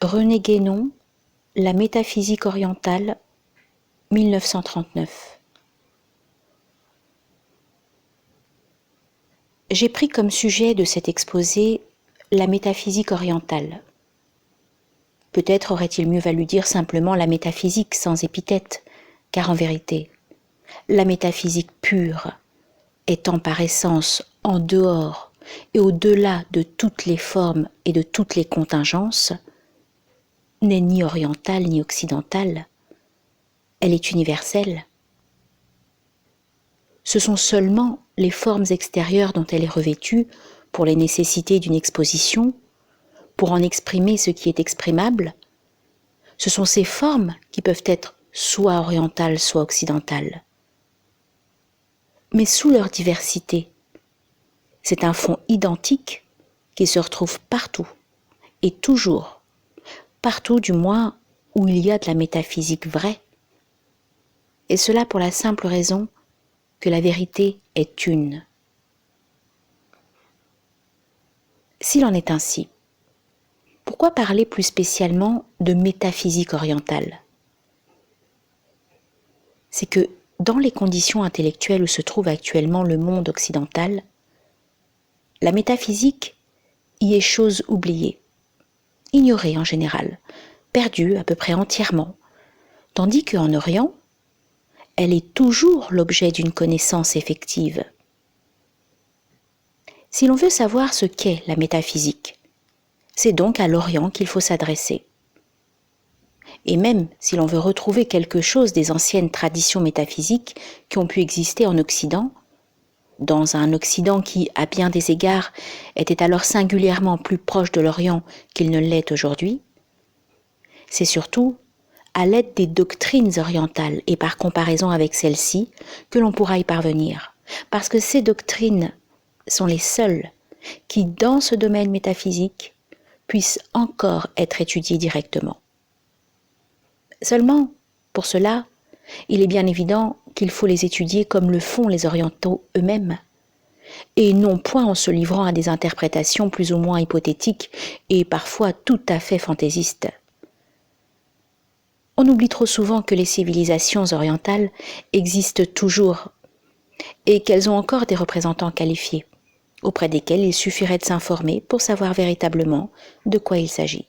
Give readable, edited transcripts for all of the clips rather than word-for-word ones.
René Guénon, La métaphysique orientale, 1939. J'ai pris comme sujet de cet exposé la métaphysique orientale. Peut-être aurait-il mieux valu dire simplement la métaphysique sans épithète, car en vérité, la métaphysique pure, étant par essence en dehors et au-delà de toutes les formes et de toutes les contingences, n'est ni orientale ni occidentale, elle est universelle. Ce sont seulement les formes extérieures dont elle est revêtue pour les nécessités d'une exposition, pour en exprimer ce qui est exprimable. Ce sont ces formes qui peuvent être soit orientales, soit occidentales. Mais sous leur diversité, c'est un fond identique qui se retrouve partout et toujours, partout du moins où il y a de la métaphysique vraie. Et cela pour la simple raison que la vérité est une. S'il en est ainsi, pourquoi parler plus spécialement de métaphysique orientale ? C'est que dans les conditions intellectuelles où se trouve actuellement le monde occidental, la métaphysique y est chose oubliée, ignorée en général, perdue à peu près entièrement, tandis qu'en Orient, elle est toujours l'objet d'une connaissance effective. Si l'on veut savoir ce qu'est la métaphysique, c'est donc à l'Orient qu'il faut s'adresser. Et même si l'on veut retrouver quelque chose des anciennes traditions métaphysiques qui ont pu exister en Occident, dans un Occident qui, à bien des égards, était alors singulièrement plus proche de l'Orient qu'il ne l'est aujourd'hui, c'est surtout à l'aide des doctrines orientales et par comparaison avec celles-ci que l'on pourra y parvenir, parce que ces doctrines sont les seules qui, dans ce domaine métaphysique, puissent encore être étudiées directement. Seulement, pour cela, il est bien évident qu'il faut les étudier comme le font les orientaux eux-mêmes, et non point en se livrant à des interprétations plus ou moins hypothétiques et parfois tout à fait fantaisistes. On oublie trop souvent que les civilisations orientales existent toujours et qu'elles ont encore des représentants qualifiés, auprès desquels il suffirait de s'informer pour savoir véritablement de quoi il s'agit.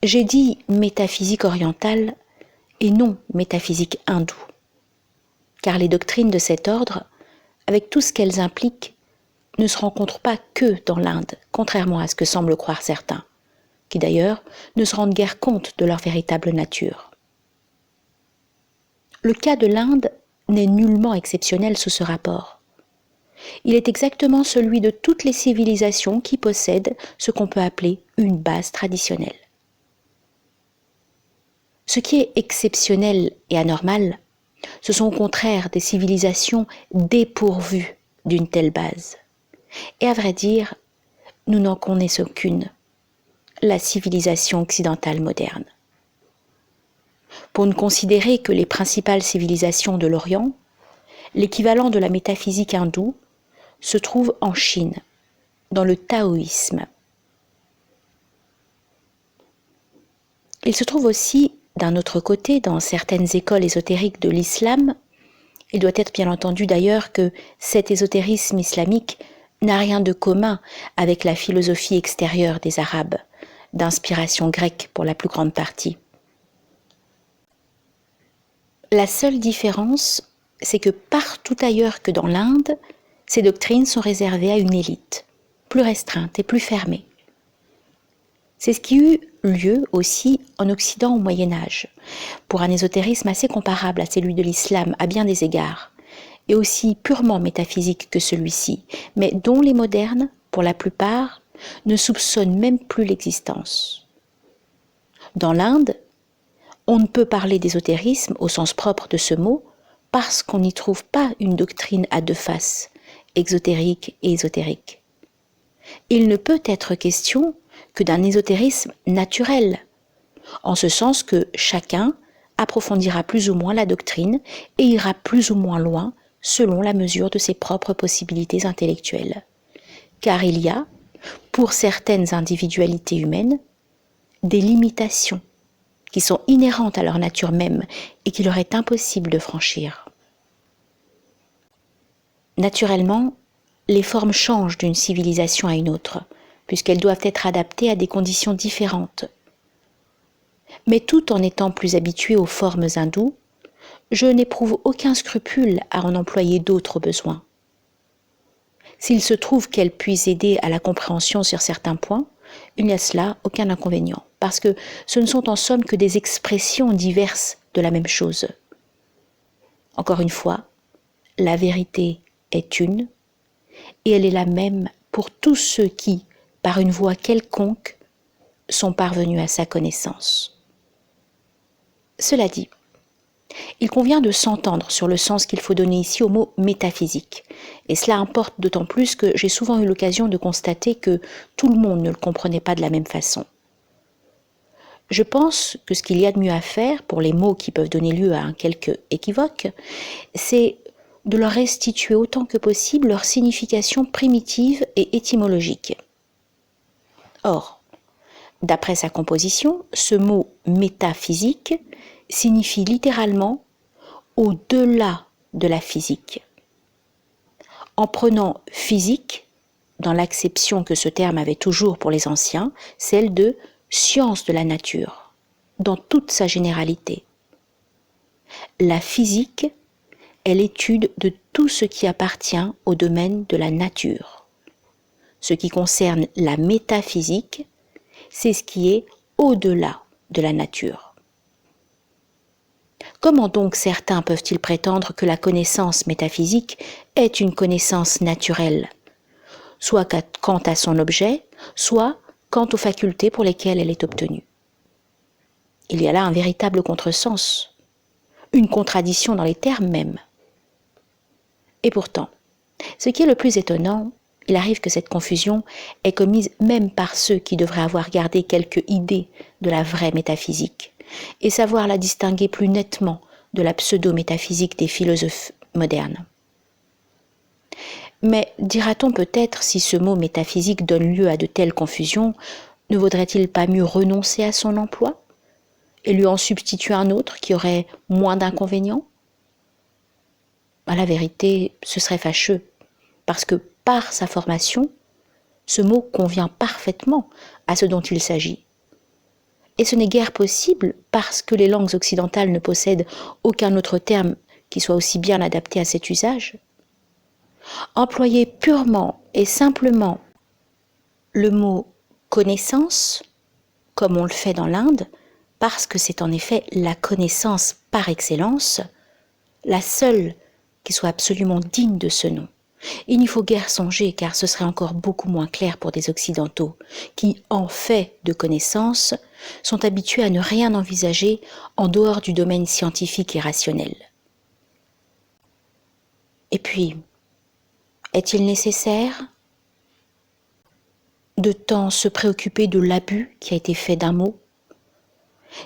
J'ai dit métaphysique orientale et non métaphysique hindoue, car les doctrines de cet ordre, avec tout ce qu'elles impliquent, ne se rencontrent pas que dans l'Inde, contrairement à ce que semblent croire certains, qui d'ailleurs ne se rendent guère compte de leur véritable nature. Le cas de l'Inde n'est nullement exceptionnel sous ce rapport. Il est exactement celui de toutes les civilisations qui possèdent ce qu'on peut appeler une base traditionnelle. Ce qui est exceptionnel et anormal, ce sont au contraire des civilisations dépourvues d'une telle base. Et à vrai dire, nous n'en connaissons qu'une, la civilisation occidentale moderne. Pour ne considérer que les principales civilisations de l'Orient, l'équivalent de la métaphysique hindoue se trouve en Chine, dans le taoïsme. Il se trouve aussi, d'un autre côté, dans certaines écoles ésotériques de l'islam. Il doit être bien entendu d'ailleurs que cet ésotérisme islamique n'a rien de commun avec la philosophie extérieure des Arabes, d'inspiration grecque pour la plus grande partie. La seule différence, c'est que partout ailleurs que dans l'Inde, ces doctrines sont réservées à une élite, plus restreinte et plus fermée. C'est ce qui eut lieu aussi en Occident au Moyen-Âge, pour un ésotérisme assez comparable à celui de l'islam à bien des égards, et aussi purement métaphysique que celui-ci, mais dont les modernes, pour la plupart, ne soupçonnent même plus l'existence. Dans l'Inde, on ne peut parler d'ésotérisme au sens propre de ce mot parce qu'on n'y trouve pas une doctrine à deux faces, exotérique et ésotérique. Il ne peut être question que d'un ésotérisme naturel, en ce sens que chacun approfondira plus ou moins la doctrine et ira plus ou moins loin selon la mesure de ses propres possibilités intellectuelles. Car il y a, pour certaines individualités humaines, des limitations qui sont inhérentes à leur nature même et qu'il leur est impossible de franchir. Naturellement, les formes changent d'une civilisation à une autre, puisqu'elles doivent être adaptées à des conditions différentes. Mais tout en étant plus habitué aux formes hindoues, je n'éprouve aucun scrupule à en employer d'autres besoins. S'il se trouve qu'elles puissent aider à la compréhension sur certains points, il n'y a cela aucun inconvénient, parce que ce ne sont en somme que des expressions diverses de la même chose. Encore une fois, la vérité est une, et elle est la même pour tous ceux qui, par une voie quelconque, sont parvenus à sa connaissance. Cela dit, il convient de s'entendre sur le sens qu'il faut donner ici au mot métaphysique. Et cela importe d'autant plus que j'ai souvent eu l'occasion de constater que tout le monde ne le comprenait pas de la même façon. Je pense que ce qu'il y a de mieux à faire pour les mots qui peuvent donner lieu à un quelque équivoque, c'est de leur restituer autant que possible leur signification primitive et étymologique. Or, d'après sa composition, ce mot métaphysique signifie littéralement au-delà de la physique. En prenant physique, dans l'acception que ce terme avait toujours pour les anciens, celle de science de la nature, dans toute sa généralité. La physique est l'étude de tout ce qui appartient au domaine de la nature. Ce qui concerne la métaphysique, c'est ce qui est au-delà de la nature. Comment donc certains peuvent-ils prétendre que la connaissance métaphysique est une connaissance naturelle, soit quant à son objet, soit quant aux facultés pour lesquelles elle est obtenue? Il y a là un véritable contresens, une contradiction dans les termes même. Et pourtant, ce qui est le plus étonnant, il arrive que cette confusion est commise même par ceux qui devraient avoir gardé quelque idée de la vraie métaphysique et savoir la distinguer plus nettement de la pseudo-métaphysique des philosophes modernes. Mais dira-t-on peut-être, si ce mot métaphysique donne lieu à de telles confusions, ne vaudrait-il pas mieux renoncer à son emploi et lui en substituer un autre qui aurait moins d'inconvénients? À la vérité, ce serait fâcheux, parce que par sa formation, ce mot convient parfaitement à ce dont il s'agit. Et ce n'est guère possible parce que les langues occidentales ne possèdent aucun autre terme qui soit aussi bien adapté à cet usage. Employer purement et simplement le mot connaissance, comme on le fait dans l'Inde, parce que c'est en effet la connaissance par excellence, la seule qui soit absolument digne de ce nom. Il n'y faut guère songer, car ce serait encore beaucoup moins clair pour des Occidentaux, qui, en fait de connaissance, sont habitués à ne rien envisager en dehors du domaine scientifique et rationnel. Et puis, est-il nécessaire de tant se préoccuper de l'abus qui a été fait d'un mot?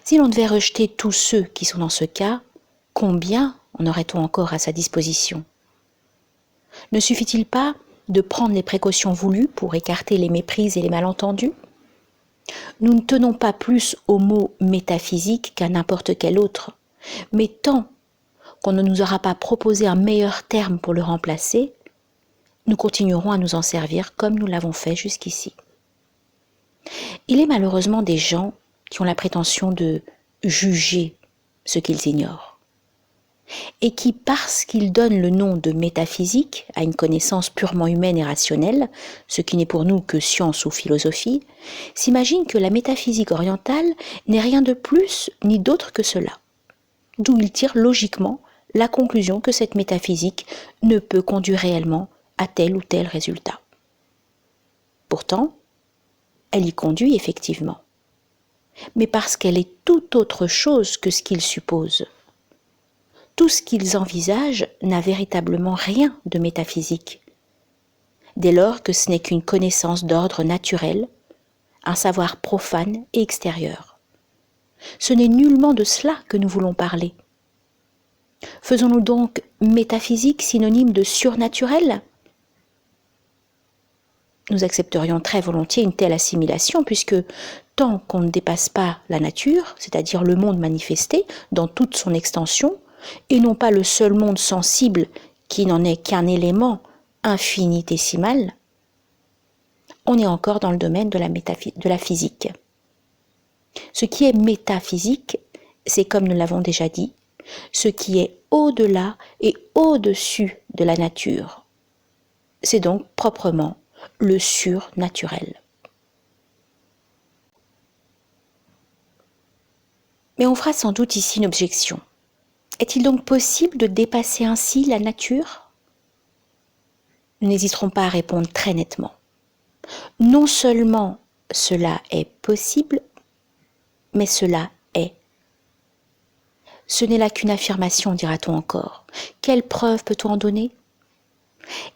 Si l'on devait rejeter tous ceux qui sont dans ce cas, combien en aurait-on encore à sa disposition? Ne suffit-il pas de prendre les précautions voulues pour écarter les méprises et les malentendus? Nous ne tenons pas plus au mot métaphysique qu'à n'importe quel autre, mais tant qu'on ne nous aura pas proposé un meilleur terme pour le remplacer, nous continuerons à nous en servir comme nous l'avons fait jusqu'ici. Il est malheureusement des gens qui ont la prétention de juger ce qu'ils ignorent, et qui, parce qu'ils donnent le nom de métaphysique à une connaissance purement humaine et rationnelle, ce qui n'est pour nous que science ou philosophie, s'imaginent que la métaphysique orientale n'est rien de plus ni d'autre que cela, d'où ils tirent logiquement la conclusion que cette métaphysique ne peut conduire réellement à tel ou tel résultat. Pourtant, elle y conduit effectivement, mais parce qu'elle est tout autre chose que ce qu'ils supposent. Tout ce qu'ils envisagent n'a véritablement rien de métaphysique, dès lors que ce n'est qu'une connaissance d'ordre naturel, un savoir profane et extérieur. Ce n'est nullement de cela que nous voulons parler. Faisons-nous donc métaphysique synonyme de surnaturel? Nous accepterions très volontiers une telle assimilation puisque tant qu'on ne dépasse pas la nature, c'est-à-dire le monde manifesté dans toute son extension, et non pas le seul monde sensible qui n'en est qu'un élément infinitésimal, on est encore dans le domaine de la physique. Ce qui est métaphysique, c'est comme nous l'avons déjà dit, ce qui est au-delà et au-dessus de la nature. C'est donc proprement le surnaturel. Mais on fera sans doute ici une objection. Est-il donc possible de dépasser ainsi la nature ? Nous n'hésiterons pas à répondre très nettement. Non seulement cela est possible, mais cela est. Ce n'est là qu'une affirmation, dira-t-on encore. Quelle preuve peut-on en donner ?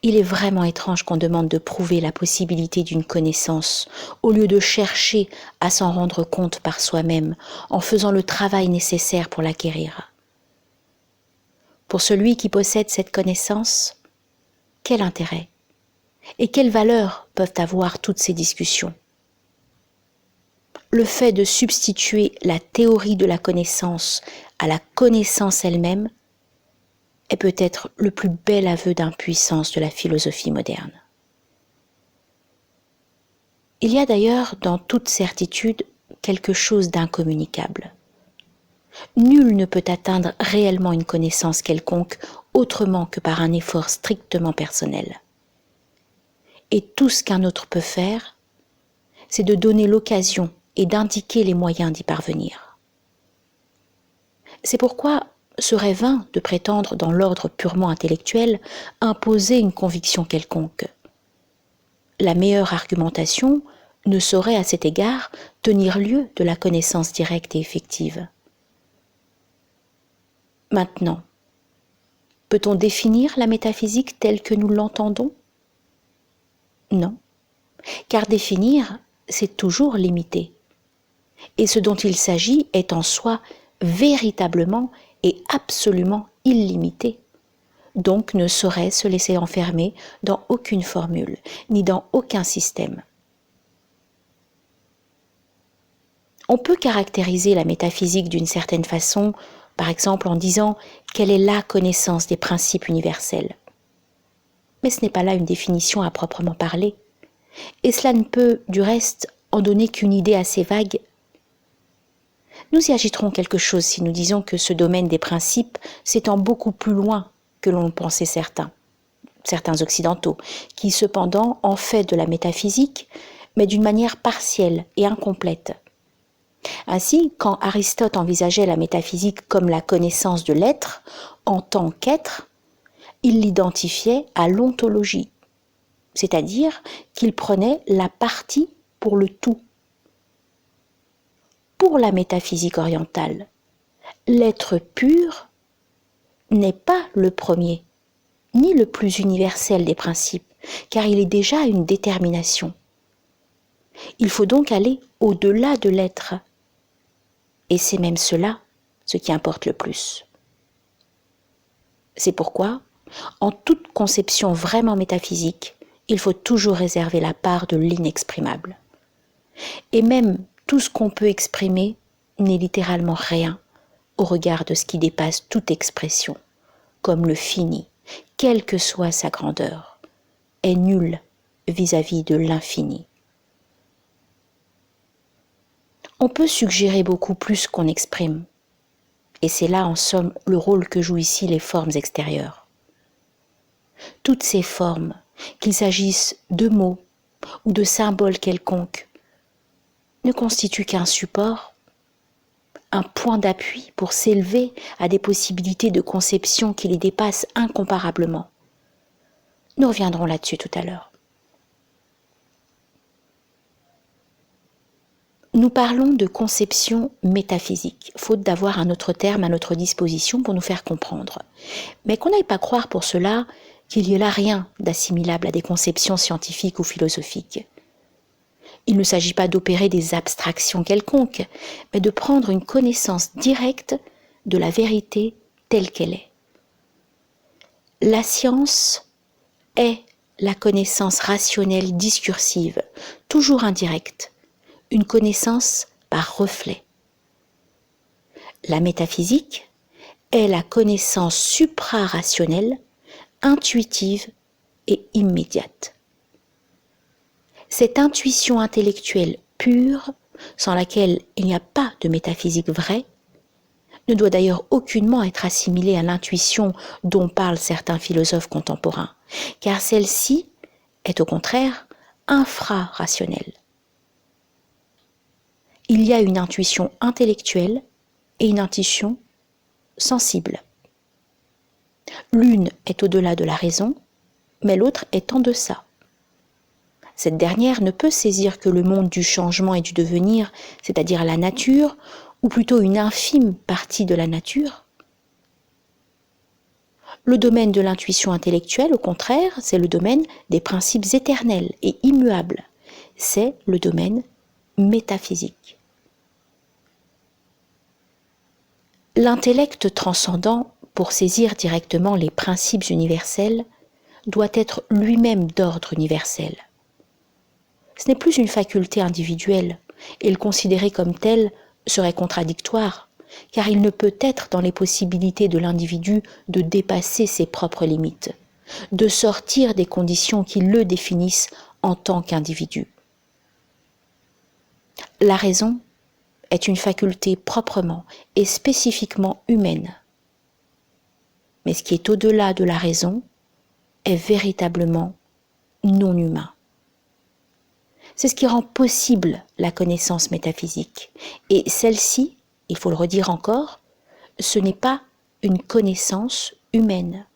Il est vraiment étrange qu'on demande de prouver la possibilité d'une connaissance, au lieu de chercher à s'en rendre compte par soi-même, en faisant le travail nécessaire pour l'acquérir. Pour celui qui possède cette connaissance, quel intérêt et quelle valeur peuvent avoir toutes ces discussions ? Le fait de substituer la théorie de la connaissance à la connaissance elle-même est peut-être le plus bel aveu d'impuissance de la philosophie moderne. Il y a d'ailleurs dans toute certitude quelque chose d'incommunicable. Nul ne peut atteindre réellement une connaissance quelconque autrement que par un effort strictement personnel. Et tout ce qu'un autre peut faire, c'est de donner l'occasion et d'indiquer les moyens d'y parvenir. C'est pourquoi serait vain de prétendre dans l'ordre purement intellectuel imposer une conviction quelconque. La meilleure argumentation ne saurait à cet égard tenir lieu de la connaissance directe et effective. Maintenant, peut-on définir la métaphysique telle que nous l'entendons ? Non, car définir, c'est toujours limiter. Et ce dont il s'agit est en soi véritablement et absolument illimité, donc ne saurait se laisser enfermer dans aucune formule, ni dans aucun système. On peut caractériser la métaphysique d'une certaine façon, par exemple en disant quelle est la connaissance des principes universels. Mais ce n'est pas là une définition à proprement parler, et cela ne peut, du reste, en donner qu'une idée assez vague. Nous y agiterons quelque chose si nous disons que ce domaine des principes s'étend beaucoup plus loin que l'on pensait certains occidentaux, qui cependant en fait de la métaphysique, mais d'une manière partielle et incomplète. Ainsi, quand Aristote envisageait la métaphysique comme la connaissance de l'être en tant qu'être, il l'identifiait à l'ontologie, c'est-à-dire qu'il prenait la partie pour le tout. Pour la métaphysique orientale, l'être pur n'est pas le premier, ni le plus universel des principes, car il est déjà une détermination. Il faut donc aller au-delà de l'être, et c'est même cela ce qui importe le plus. C'est pourquoi, en toute conception vraiment métaphysique, il faut toujours réserver la part de l'inexprimable. Et même tout ce qu'on peut exprimer n'est littéralement rien au regard de ce qui dépasse toute expression, comme le fini, quelle que soit sa grandeur, est nul vis-à-vis de l'infini. On peut suggérer beaucoup plus qu'on exprime, et c'est là en somme le rôle que jouent ici les formes extérieures. Toutes ces formes, qu'il s'agisse de mots ou de symboles quelconques, ne constituent qu'un support, un point d'appui pour s'élever à des possibilités de conception qui les dépassent incomparablement. Nous reviendrons là-dessus tout à l'heure. Nous parlons de conception métaphysique, faute d'avoir un autre terme à notre disposition pour nous faire comprendre. Mais qu'on n'aille pas croire pour cela qu'il y a là rien d'assimilable à des conceptions scientifiques ou philosophiques. Il ne s'agit pas d'opérer des abstractions quelconques, mais de prendre une connaissance directe de la vérité telle qu'elle est. La science est la connaissance rationnelle discursive, toujours indirecte, une connaissance par reflet. La métaphysique est la connaissance supra-rationnelle, intuitive et immédiate. Cette intuition intellectuelle pure, sans laquelle il n'y a pas de métaphysique vraie, ne doit d'ailleurs aucunement être assimilée à l'intuition dont parlent certains philosophes contemporains, car celle-ci est au contraire infra-rationnelle. Il y a une intuition intellectuelle et une intuition sensible. L'une est au-delà de la raison, mais l'autre est en deçà. Cette dernière ne peut saisir que le monde du changement et du devenir, c'est-à-dire la nature, ou plutôt une infime partie de la nature. Le domaine de l'intuition intellectuelle, au contraire, c'est le domaine des principes éternels et immuables. C'est le domaine métaphysique. L'intellect transcendant, pour saisir directement les principes universels, doit être lui-même d'ordre universel. Ce n'est plus une faculté individuelle, et le considérer comme tel serait contradictoire, car il ne peut être dans les possibilités de l'individu de dépasser ses propres limites, de sortir des conditions qui le définissent en tant qu'individu. La raison est une faculté proprement et spécifiquement humaine. Mais ce qui est au-delà de la raison est véritablement non humain. C'est ce qui rend possible la connaissance métaphysique. Et celle-ci, il faut le redire encore, ce n'est pas une connaissance humaine.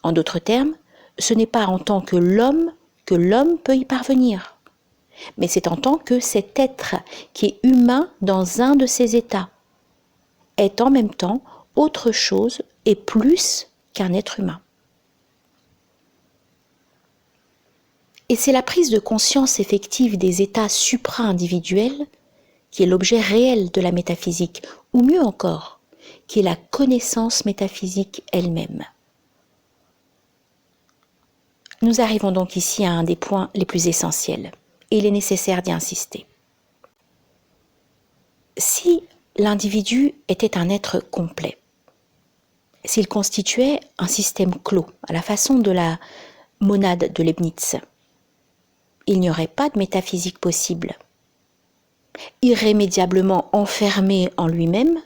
En d'autres termes, ce n'est pas en tant que l'homme peut y parvenir, mais c'est en tant que cet être qui est humain dans un de ses états, est en même temps autre chose et plus qu'un être humain. Et c'est la prise de conscience effective des états supra-individuels qui est l'objet réel de la métaphysique, ou mieux encore, qui est la connaissance métaphysique elle-même. Nous arrivons donc ici à un des points les plus essentiels, et il est nécessaire d'y insister. Si l'individu était un être complet, s'il constituait un système clos, à la façon de la monade de Leibniz, il n'y aurait pas de métaphysique possible. Irrémédiablement enfermé en lui-même,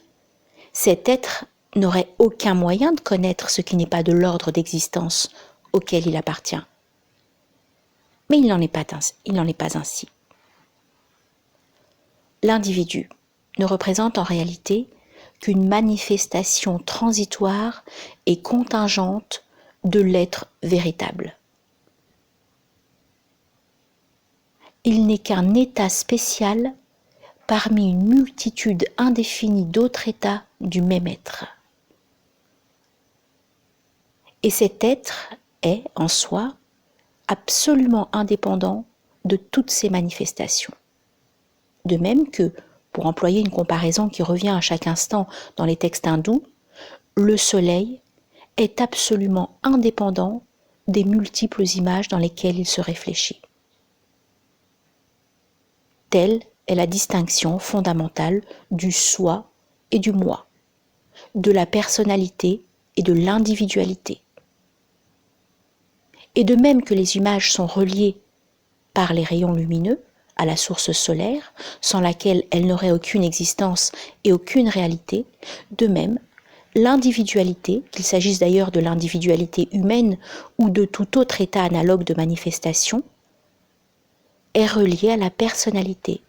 cet être n'aurait aucun moyen de connaître ce qui n'est pas de l'ordre d'existence auquel il appartient. Mais il n'en est pas ainsi. L'individu ne représente en réalité qu'une manifestation transitoire et contingente de l'être véritable. Il n'est qu'un état spécial parmi une multitude indéfinie d'autres états du même être. Et cet être est, en soi, absolument indépendant de toutes ces manifestations. De même que, pour employer une comparaison qui revient à chaque instant dans les textes hindous, le soleil est absolument indépendant des multiples images dans lesquelles il se réfléchit. Telle est la distinction fondamentale du soi et du moi, de la personnalité et de l'individualité. Et de même que les images sont reliées par les rayons lumineux à la source solaire, sans laquelle elles n'auraient aucune existence et aucune réalité, de même, l'individualité, qu'il s'agisse d'ailleurs de l'individualité humaine ou de tout autre état analogue de manifestation, est reliée à la personnalité,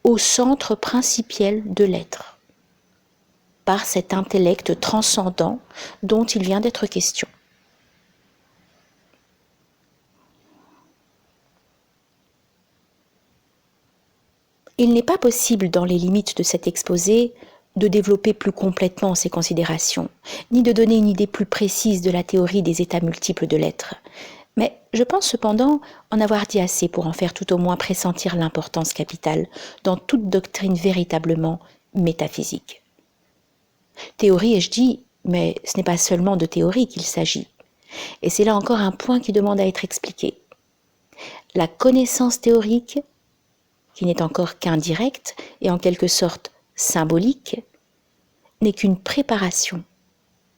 au centre principiel de l'être, par cet intellect transcendant dont il vient d'être question. Il n'est pas possible, dans les limites de cet exposé, de développer plus complètement ces considérations, ni de donner une idée plus précise de la théorie des états multiples de l'être. Mais je pense cependant en avoir dit assez pour en faire tout au moins pressentir l'importance capitale dans toute doctrine véritablement métaphysique. Théorie, ai-je dit, mais ce n'est pas seulement de théorie qu'il s'agit. Et c'est là encore un point qui demande à être expliqué. La connaissance théorique, qui n'est encore qu'indirecte et en quelque sorte symbolique, n'est qu'une préparation,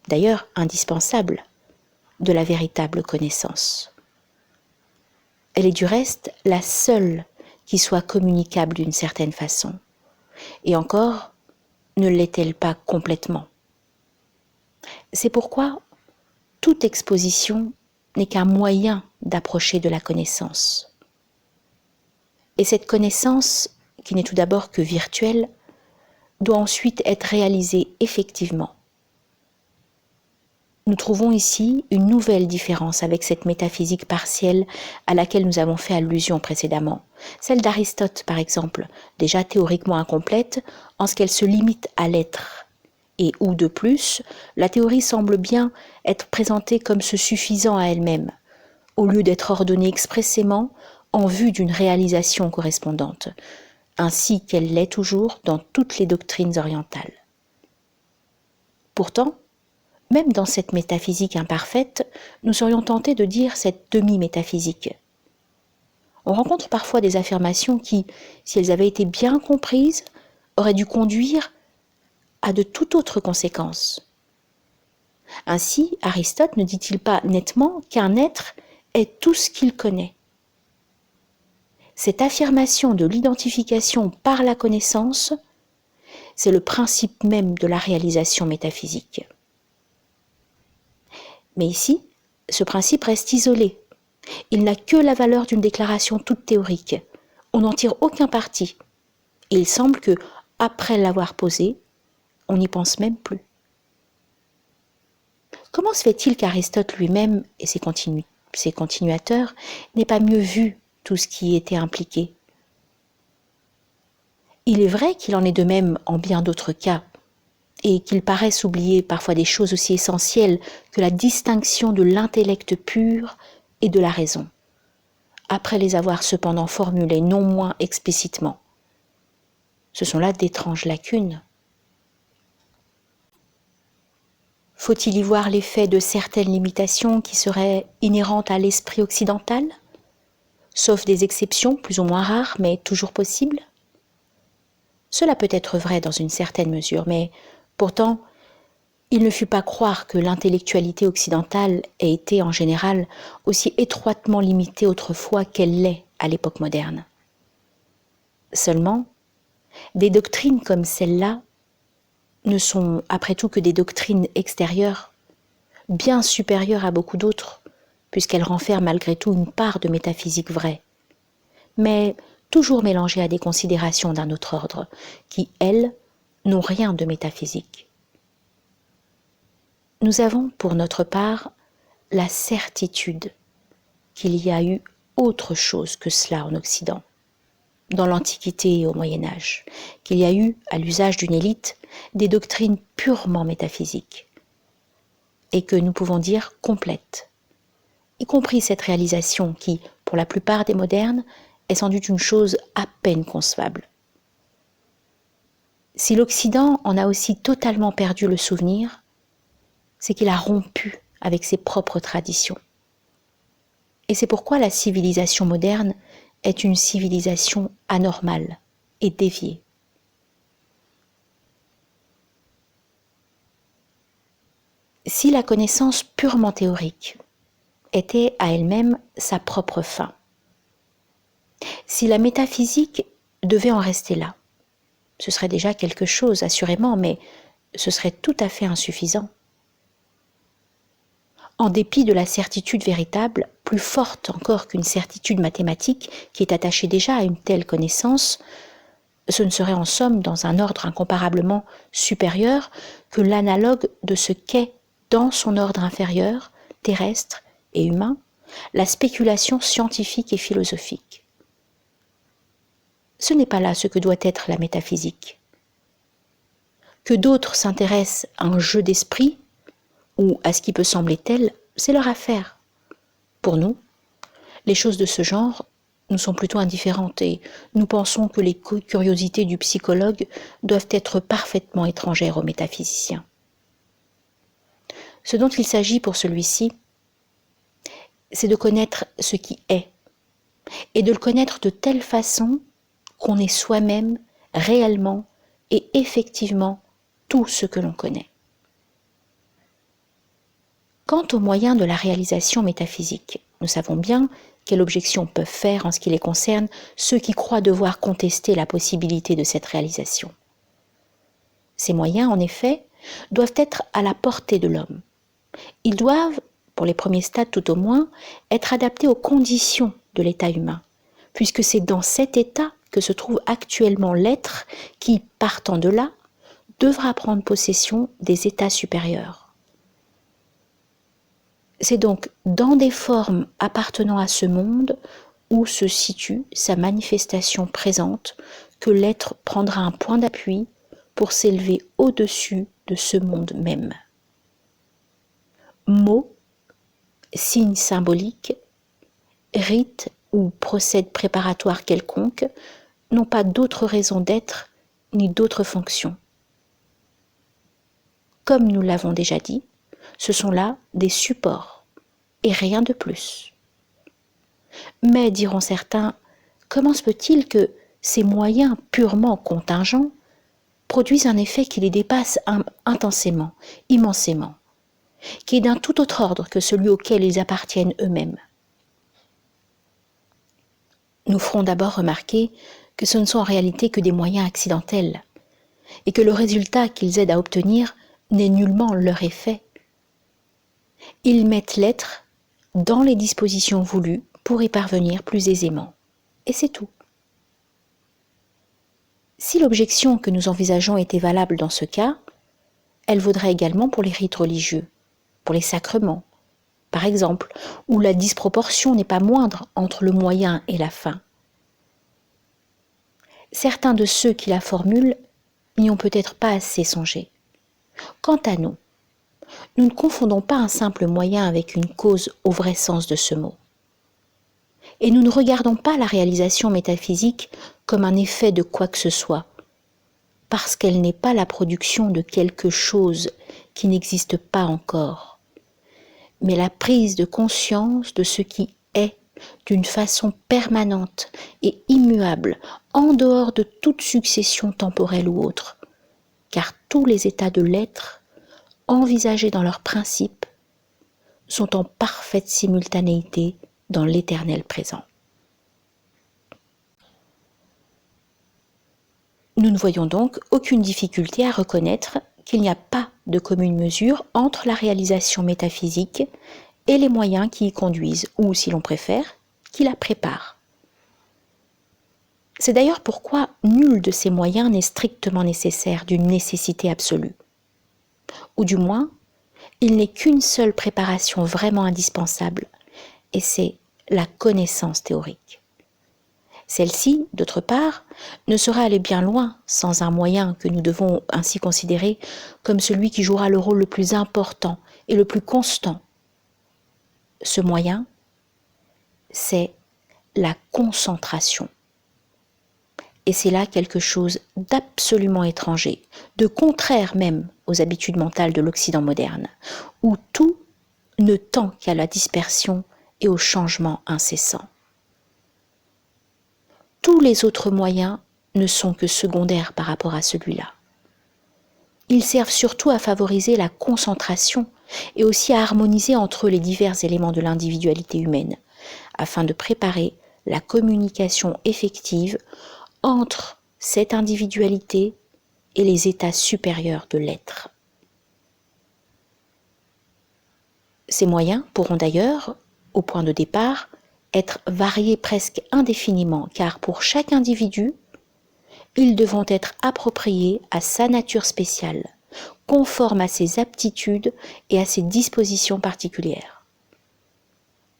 d'ailleurs indispensable, de la véritable connaissance. Elle est du reste la seule qui soit communicable d'une certaine façon. Et encore, ne l'est-elle pas complètement. C'est pourquoi toute exposition n'est qu'un moyen d'approcher de la connaissance. Et cette connaissance, qui n'est tout d'abord que virtuelle, doit ensuite être réalisée effectivement. Nous trouvons ici une nouvelle différence avec cette métaphysique partielle à laquelle nous avons fait allusion précédemment. Celle d'Aristote, par exemple, déjà théoriquement incomplète en ce qu'elle se limite à l'être. Et où, de plus, la théorie semble bien être présentée comme se suffisant à elle-même, au lieu d'être ordonnée expressément en vue d'une réalisation correspondante, ainsi qu'elle l'est toujours dans toutes les doctrines orientales. Pourtant, même dans cette métaphysique imparfaite, nous serions tentés de dire cette demi-métaphysique. On rencontre parfois des affirmations qui, si elles avaient été bien comprises, auraient dû conduire à de toute autre conséquence. Ainsi, Aristote ne dit-il pas nettement qu'un être est tout ce qu'il connaît. Cette affirmation de l'identification par la connaissance, c'est le principe même de la réalisation métaphysique. Mais ici, ce principe reste isolé. Il n'a que la valeur d'une déclaration toute théorique. On n'en tire aucun parti. Et il semble que, après l'avoir posé, on n'y pense même plus. Comment se fait-il qu'Aristote lui-même et ses continuateurs n'aient pas mieux vu tout ce qui y était impliqué ? Il est vrai qu'il en est de même en bien d'autres cas, et qu'il paraisse oublier parfois des choses aussi essentielles que la distinction de l'intellect pur et de la raison, après les avoir cependant formulées non moins explicitement. Ce sont là d'étranges lacunes. Faut-il y voir l'effet de certaines limitations qui seraient inhérentes à l'esprit occidental, sauf des exceptions plus ou moins rares, mais toujours possibles ? Cela peut être vrai dans une certaine mesure, mais pourtant, il ne fut pas croire que l'intellectualité occidentale ait été en général aussi étroitement limitée autrefois qu'elle l'est à l'époque moderne. Seulement, des doctrines comme celle-là ne sont après tout que des doctrines extérieures, bien supérieures à beaucoup d'autres, puisqu'elles renferment malgré tout une part de métaphysique vraie, mais toujours mélangées à des considérations d'un autre ordre, qui, elles, n'ont rien de métaphysique. Nous avons, pour notre part, la certitude qu'il y a eu autre chose que cela en Occident, dans l'Antiquité et au Moyen-Âge, qu'il y a eu, à l'usage d'une élite, des doctrines purement métaphysiques, et que nous pouvons dire complètes, y compris cette réalisation qui, pour la plupart des modernes, est sans doute une chose à peine concevable. Si l'Occident en a aussi totalement perdu le souvenir, c'est qu'il a rompu avec ses propres traditions. Et c'est pourquoi la civilisation moderne est une civilisation anormale et déviée. Si la connaissance purement théorique était à elle-même sa propre fin, si la métaphysique devait en rester là, ce serait déjà quelque chose, assurément, mais ce serait tout à fait insuffisant. En dépit de la certitude véritable, plus forte encore qu'une certitude mathématique qui est attachée déjà à une telle connaissance, ce ne serait en somme, dans un ordre incomparablement supérieur, que l'analogue de ce qu'est, dans son ordre inférieur, terrestre et humain, la spéculation scientifique et philosophique. Ce n'est pas là ce que doit être la métaphysique. Que d'autres s'intéressent à un jeu d'esprit, ou à ce qui peut sembler tel, c'est leur affaire. Pour nous, les choses de ce genre nous sont plutôt indifférentes et nous pensons que les curiosités du psychologue doivent être parfaitement étrangères aux métaphysiciens. Ce dont il s'agit pour celui-ci, c'est de connaître ce qui est, et de le connaître de telle façon qu'on est soi-même réellement et effectivement tout ce que l'on connaît. Quant aux moyens de la réalisation métaphysique, nous savons bien quelle objection peuvent faire en ce qui les concerne ceux qui croient devoir contester la possibilité de cette réalisation. Ces moyens, en effet, doivent être à la portée de l'homme. Ils doivent, pour les premiers stades tout au moins, être adaptés aux conditions de l'état humain, puisque c'est dans cet état que se trouve actuellement l'être qui, partant de là, devra prendre possession des états supérieurs. C'est donc dans des formes appartenant à ce monde où se situe sa manifestation présente que l'être prendra un point d'appui pour s'élever au-dessus de ce monde même. Mots, signes symboliques, rites ou procèdes préparatoires quelconques n'ont pas d'autre raison d'être ni d'autre fonction. Comme nous l'avons déjà dit, ce sont là des supports et rien de plus. Mais, diront certains, comment se peut-il que ces moyens purement contingents produisent un effet qui les dépasse intensément, immensément, qui est d'un tout autre ordre que celui auquel ils appartiennent eux-mêmes? Nous ferons d'abord remarquer que ce ne sont en réalité que des moyens accidentels, et que le résultat qu'ils aident à obtenir n'est nullement leur effet. Ils mettent l'être dans les dispositions voulues pour y parvenir plus aisément. Et c'est tout. Si l'objection que nous envisageons était valable dans ce cas, elle vaudrait également pour les rites religieux, pour les sacrements, par exemple, où la disproportion n'est pas moindre entre le moyen et la fin. Certains de ceux qui la formulent n'y ont peut-être pas assez songé. Quant à nous, nous ne confondons pas un simple moyen avec une cause au vrai sens de ce mot. Et nous ne regardons pas la réalisation métaphysique comme un effet de quoi que ce soit, parce qu'elle n'est pas la production de quelque chose qui n'existe pas encore, mais la prise de conscience de ce qui est d'une façon permanente et immuable, en dehors de toute succession temporelle ou autre, car tous les états de l'être, envisagés dans leurs principes, sont en parfaite simultanéité dans l'éternel présent. Nous ne voyons donc aucune difficulté à reconnaître qu'il n'y a pas de commune mesure entre la réalisation métaphysique et les moyens qui y conduisent, ou, si l'on préfère, qui la préparent. C'est d'ailleurs pourquoi nul de ces moyens n'est strictement nécessaire d'une nécessité absolue. Ou du moins, il n'est qu'une seule préparation vraiment indispensable, et c'est la connaissance théorique. Celle-ci, d'autre part, ne saurait aller bien loin sans un moyen que nous devons ainsi considérer comme celui qui jouera le rôle le plus important et le plus constant. Ce moyen, c'est la concentration. Et c'est là quelque chose d'absolument étranger, de contraire même aux habitudes mentales de l'Occident moderne, où tout ne tend qu'à la dispersion et au changement incessant. Tous les autres moyens ne sont que secondaires par rapport à celui-là. Ils servent surtout à favoriser la concentration et aussi à harmoniser entre eux les divers éléments de l'individualité humaine, afin de préparer la communication effective entre cette individualité et les états supérieurs de l'être. Ces moyens pourront d'ailleurs, au point de départ, être variés presque indéfiniment, car pour chaque individu, ils devront être appropriés à sa nature spéciale, conformes à ses aptitudes et à ses dispositions particulières.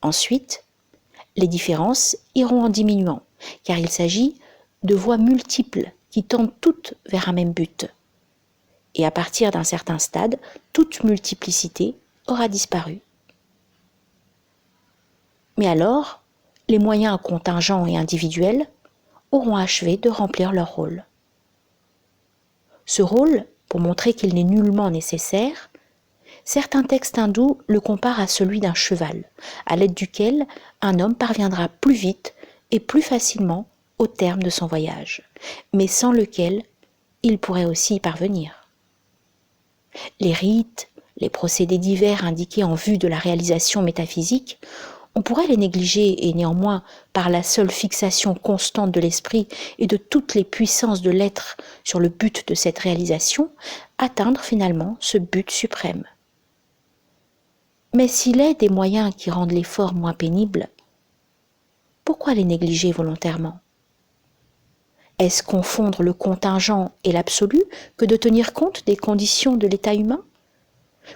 Ensuite, les différences iront en diminuant, car il s'agit de voies multiples qui tendent toutes vers un même but. Et à partir d'un certain stade, toute multiplicité aura disparu. Mais alors, les moyens contingents et individuels auront achevé de remplir leur rôle. Ce rôle, pour montrer qu'il n'est nullement nécessaire, certains textes hindous le comparent à celui d'un cheval, à l'aide duquel un homme parviendra plus vite et plus facilement au terme de son voyage, mais sans lequel il pourrait aussi y parvenir. Les rites, les procédés divers indiqués en vue de la réalisation métaphysique, on pourrait les négliger et néanmoins, par la seule fixation constante de l'esprit et de toutes les puissances de l'être sur le but de cette réalisation, atteindre finalement ce but suprême. Mais s'il est des moyens qui rendent l'effort moins pénible, pourquoi les négliger volontairement ? Est-ce confondre le contingent et l'absolu que de tenir compte des conditions de l'état humain ?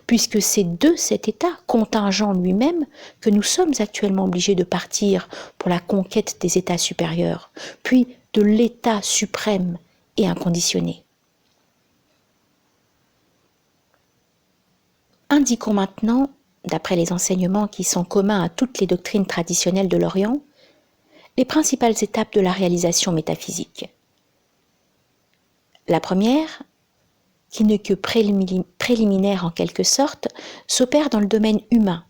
Puisque c'est de cet état contingent lui-même que nous sommes actuellement obligés de partir pour la conquête des états supérieurs, puis de l'état suprême et inconditionné. Indiquons maintenant, d'après les enseignements qui sont communs à toutes les doctrines traditionnelles de l'Orient, les principales étapes de la réalisation métaphysique. La première, qui n'est que préliminaire en quelque sorte, s'opère dans le domaine humain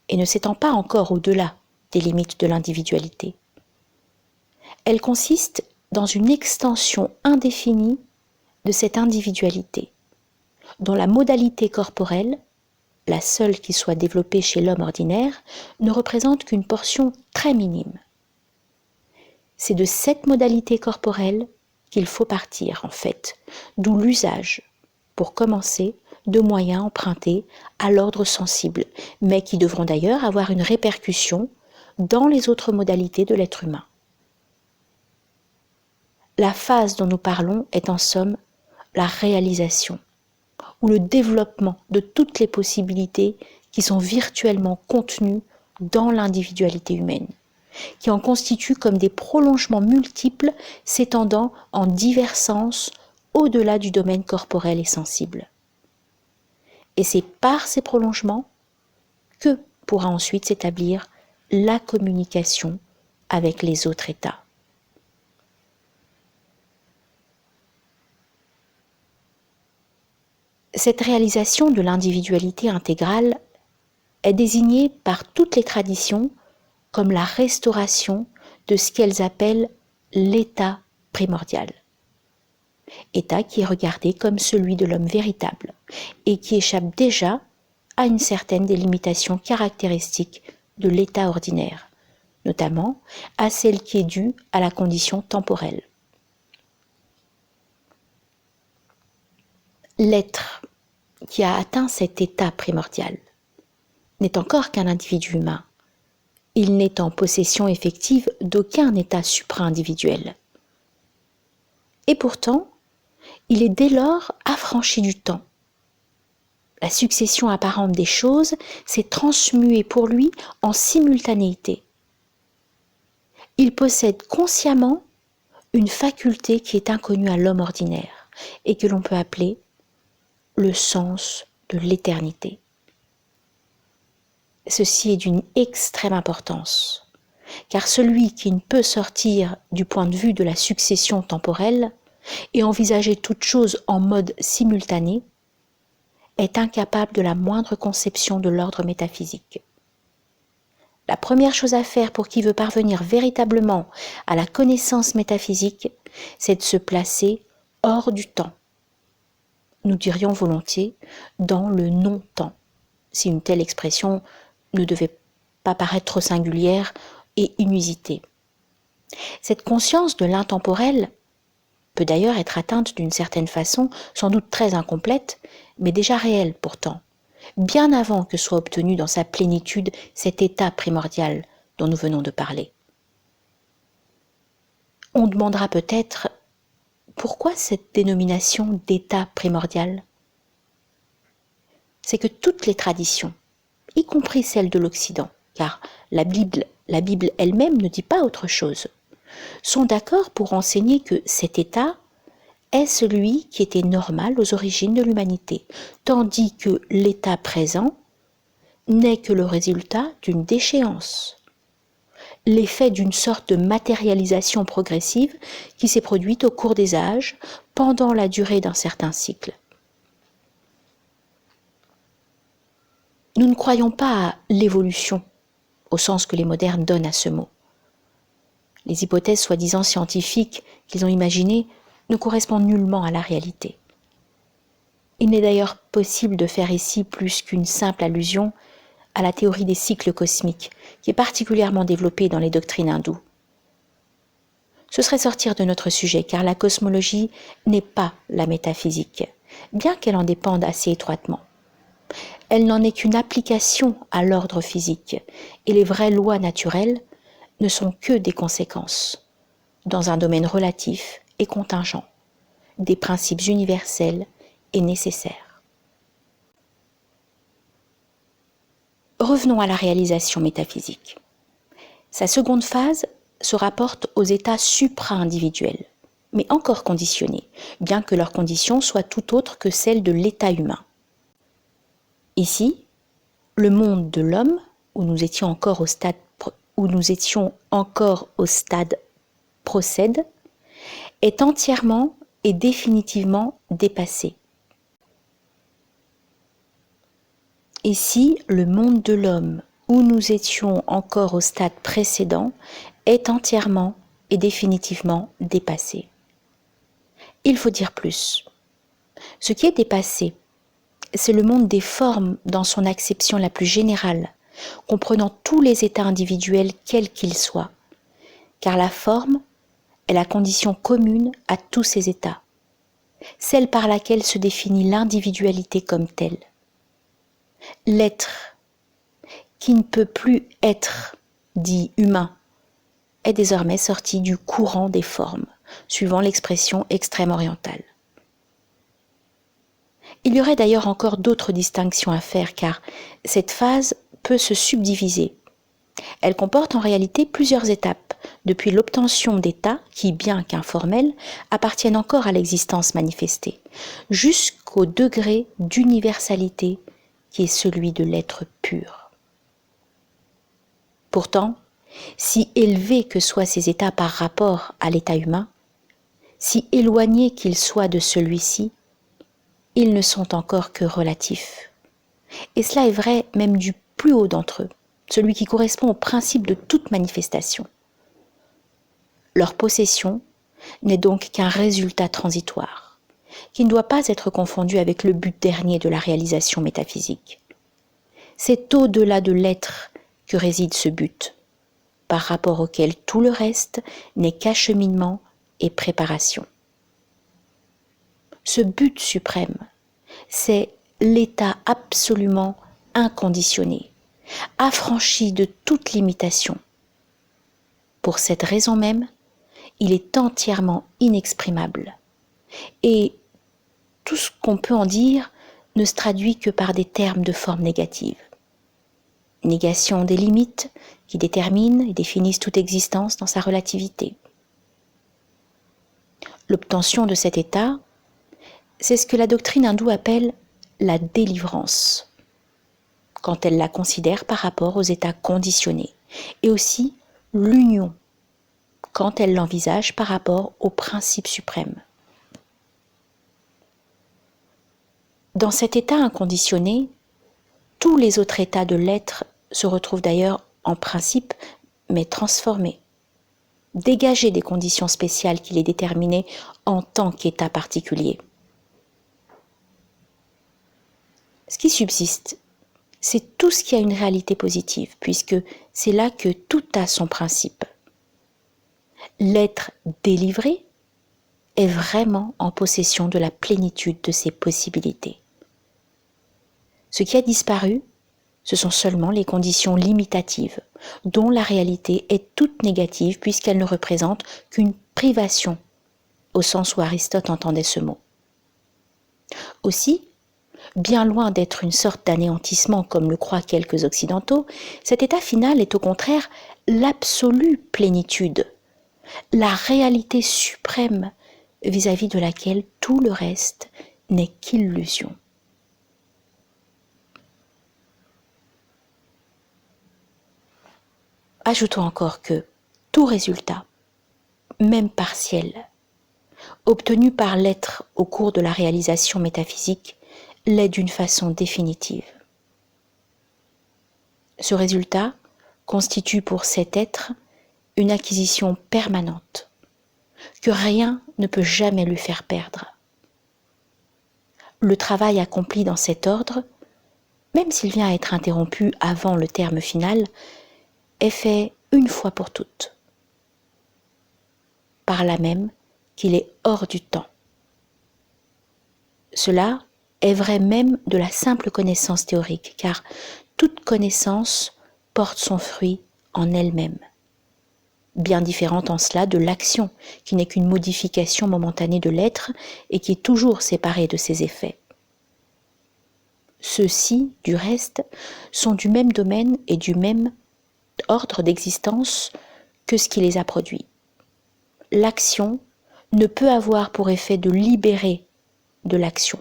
et ne s'étend pas encore au-delà des limites de l'individualité. Elle consiste dans une extension indéfinie de cette individualité, dont la modalité corporelle, la seule qui soit développée chez l'homme ordinaire, ne représente qu'une portion très minime. C'est de cette modalité corporelle qu'il faut partir en fait, d'où l'usage, pour commencer, de moyens empruntés à l'ordre sensible, mais qui devront d'ailleurs avoir une répercussion dans les autres modalités de l'être humain. La phase dont nous parlons est en somme la réalisation, ou le développement de toutes les possibilités qui sont virtuellement contenues dans l'individualité humaine, qui en constituent comme des prolongements multiples s'étendant en divers sens au-delà du domaine corporel et sensible. Et c'est par ces prolongements que pourra ensuite s'établir la communication avec les autres états. Cette réalisation de l'individualité intégrale est désignée par toutes les traditions comme la restauration de ce qu'elles appellent l'état primordial. État qui est regardé comme celui de l'homme véritable et qui échappe déjà à une certaine des limitations caractéristiques de l'état ordinaire, notamment à celle qui est due à la condition temporelle. L'être qui a atteint cet état primordial n'est encore qu'un individu humain. Il n'est en possession effective d'aucun état supra-individuel. Et pourtant, il est dès lors affranchi du temps. La succession apparente des choses s'est transmuée pour lui en simultanéité. Il possède consciemment une faculté qui est inconnue à l'homme ordinaire et que l'on peut appeler le sens de l'éternité. Ceci est d'une extrême importance, car celui qui ne peut sortir du point de vue de la succession temporelle et envisager toute chose en mode simultané est incapable de la moindre conception de l'ordre métaphysique. La première chose à faire pour qui veut parvenir véritablement à la connaissance métaphysique, c'est de se placer hors du temps. Nous dirions volontiers dans le non-temps, si une telle expression ne devait pas paraître trop singulière et inusitée. Cette conscience de l'intemporel peut d'ailleurs être atteinte d'une certaine façon, sans doute très incomplète, mais déjà réelle pourtant, bien avant que soit obtenu dans sa plénitude cet état primordial dont nous venons de parler. On demandera peut-être pourquoi cette dénomination d'état primordial ? C'est que toutes les traditions, y compris celles de l'Occident, car la Bible elle-même ne dit pas autre chose, sont d'accord pour enseigner que cet état est celui qui était normal aux origines de l'humanité, tandis que l'état présent n'est que le résultat d'une déchéance, l'effet d'une sorte de matérialisation progressive qui s'est produite au cours des âges pendant la durée d'un certain cycle. Nous ne croyons pas à l'évolution, au sens que les modernes donnent à ce mot. Les hypothèses soi-disant scientifiques qu'ils ont imaginées ne correspondent nullement à la réalité. Il n'est d'ailleurs possible de faire ici plus qu'une simple allusion à la théorie des cycles cosmiques, qui est particulièrement développée dans les doctrines hindoues. Ce serait sortir de notre sujet, car la cosmologie n'est pas la métaphysique, bien qu'elle en dépende assez étroitement. Elle n'en est qu'une application à l'ordre physique, et les vraies lois naturelles ne sont que des conséquences, dans un domaine relatif et contingent, des principes universels et nécessaires. Revenons à la réalisation métaphysique. Sa seconde phase se rapporte aux états supra-individuels, mais encore conditionnés, bien que leurs conditions soient tout autres que celles de l'état humain. Ici, le monde de l'homme, où nous étions encore au stade procède, est entièrement et définitivement dépassé. Ici, le monde de l'homme, où nous étions encore au stade précédent, est entièrement et définitivement dépassé. Il faut dire plus. Ce qui est dépassé, c'est le monde des formes dans son acception la plus générale, comprenant tous les états individuels quels qu'ils soient, car la forme est la condition commune à tous ces états, celle par laquelle se définit l'individualité comme telle. L'être, qui ne peut plus être dit humain, est désormais sorti du courant des formes, suivant l'expression extrême-orientale. Il y aurait d'ailleurs encore d'autres distinctions à faire, car cette phase peut se subdiviser. Elle comporte en réalité plusieurs étapes, depuis l'obtention d'états qui, bien qu'informels, appartiennent encore à l'existence manifestée, jusqu'au degré d'universalité qui est celui de l'être pur. Pourtant, si élevés que soient ces états par rapport à l'état humain, si éloignés qu'ils soient de celui-ci, ils ne sont encore que relatifs. Et cela est vrai même du plus haut d'entre eux, celui qui correspond au principe de toute manifestation. Leur possession n'est donc qu'un résultat transitoire, qui ne doit pas être confondu avec le but dernier de la réalisation métaphysique. C'est au-delà de l'être que réside ce but, par rapport auquel tout le reste n'est qu'acheminement et préparation. Ce but suprême, c'est l'état absolument inconditionné, affranchi de toute limitation. Pour cette raison même, il est entièrement inexprimable. Et tout ce qu'on peut en dire ne se traduit que par des termes de forme négative. Négation des limites qui déterminent et définissent toute existence dans sa relativité. L'obtention de cet état, c'est ce que la doctrine hindoue appelle la délivrance, quand elle la considère par rapport aux états conditionnés, et aussi l'union, quand elle l'envisage par rapport au principe suprême. Dans cet état inconditionné, tous les autres états de l'être se retrouvent d'ailleurs en principe, mais transformés, dégagés des conditions spéciales qui les déterminaient en tant qu'état particulier. Ce qui subsiste, c'est tout ce qui a une réalité positive, puisque c'est là que tout a son principe. L'être délivré est vraiment en possession de la plénitude de ses possibilités. Ce qui a disparu, ce sont seulement les conditions limitatives, dont la réalité est toute négative puisqu'elle ne représente qu'une privation, au sens où Aristote entendait ce mot. Aussi, bien loin d'être une sorte d'anéantissement comme le croient quelques occidentaux, cet état final est au contraire l'absolue plénitude, la réalité suprême vis-à-vis de laquelle tout le reste n'est qu'illusion. Ajoutons encore que tout résultat, même partiel, obtenu par l'être au cours de la réalisation métaphysique, l'est d'une façon définitive. Ce résultat constitue pour cet être une acquisition permanente, que rien ne peut jamais lui faire perdre. Le travail accompli dans cet ordre, même s'il vient à être interrompu avant le terme final, est fait une fois pour toutes. Par là même qu'il est hors du temps. Cela est vrai même de la simple connaissance théorique, car toute connaissance porte son fruit en elle-même. Bien différente en cela de l'action, qui n'est qu'une modification momentanée de l'être et qui est toujours séparée de ses effets. Ceux-ci, du reste, sont du même domaine et du même ordre d'existence que ce qui les a produits. L'action ne peut avoir pour effet de libérer de l'action,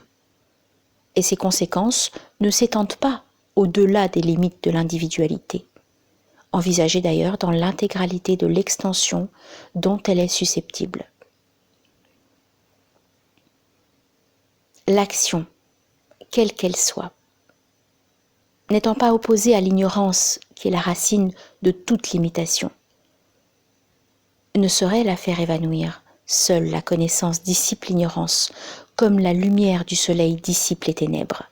et ses conséquences ne s'étendent pas au-delà des limites de l'individualité, envisagée d'ailleurs dans l'intégralité de l'extension dont elle est susceptible. L'action, quelle qu'elle soit, n'étant pas opposée à l'ignorance qui est la racine de toute limitation, ne saurait la faire évanouir. Seule la connaissance dissipe l'ignorance, comme la lumière du soleil dissipe les ténèbres.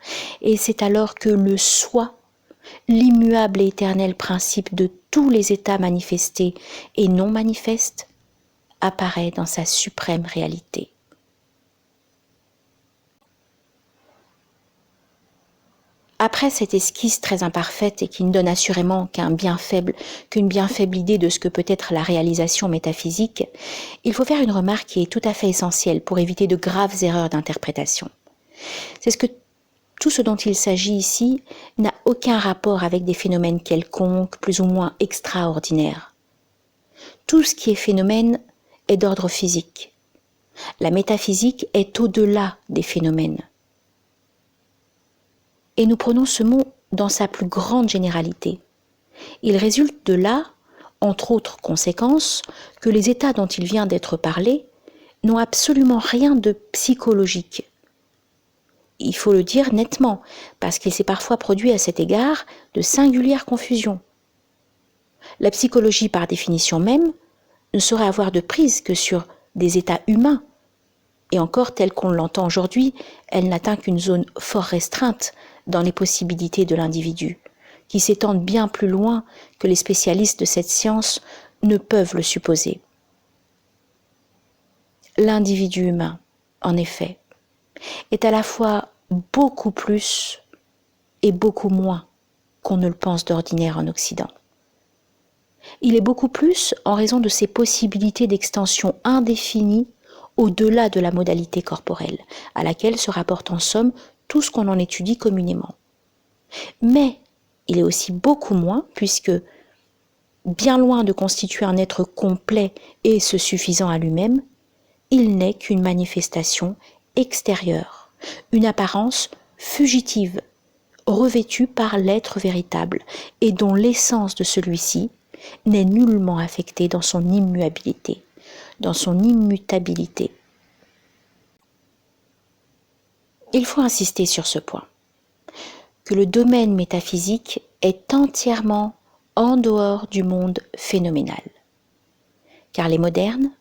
Et c'est alors que le soi, l'immuable et éternel principe de tous les états manifestés et non manifestes, apparaît dans sa suprême réalité. Après cette esquisse très imparfaite et qui ne donne assurément qu'une bien faible idée de ce que peut être la réalisation métaphysique, il faut faire une remarque qui est tout à fait essentielle pour éviter de graves erreurs d'interprétation. C'est que tout ce dont il s'agit ici n'a aucun rapport avec des phénomènes quelconques, plus ou moins extraordinaires. Tout ce qui est phénomène est d'ordre physique. La métaphysique est au-delà des phénomènes. Et nous prenons ce mot dans sa plus grande généralité. Il résulte de là, entre autres conséquences, que les états dont il vient d'être parlé n'ont absolument rien de psychologique. Il faut le dire nettement, parce qu'il s'est parfois produit à cet égard de singulières confusions. La psychologie, par définition même, ne saurait avoir de prise que sur des états humains, et encore telle qu'on l'entend aujourd'hui, elle n'atteint qu'une zone fort restreinte dans les possibilités de l'individu, qui s'étendent bien plus loin que les spécialistes de cette science ne peuvent le supposer. L'individu humain, en effet, est à la fois beaucoup plus et beaucoup moins qu'on ne le pense d'ordinaire en Occident. Il est beaucoup plus en raison de ses possibilités d'extension indéfinie au-delà de la modalité corporelle, à laquelle se rapporte en somme tout ce qu'on en étudie communément. Mais il est aussi beaucoup moins, puisque, bien loin de constituer un être complet et se suffisant à lui-même, il n'est qu'une manifestation extérieure, une apparence fugitive, revêtue par l'être véritable, et dont l'essence de celui-ci n'est nullement affectée dans son immuabilité, dans son immutabilité. Il faut insister sur ce point, que le domaine métaphysique est entièrement en dehors du monde phénoménal. Car les modernes,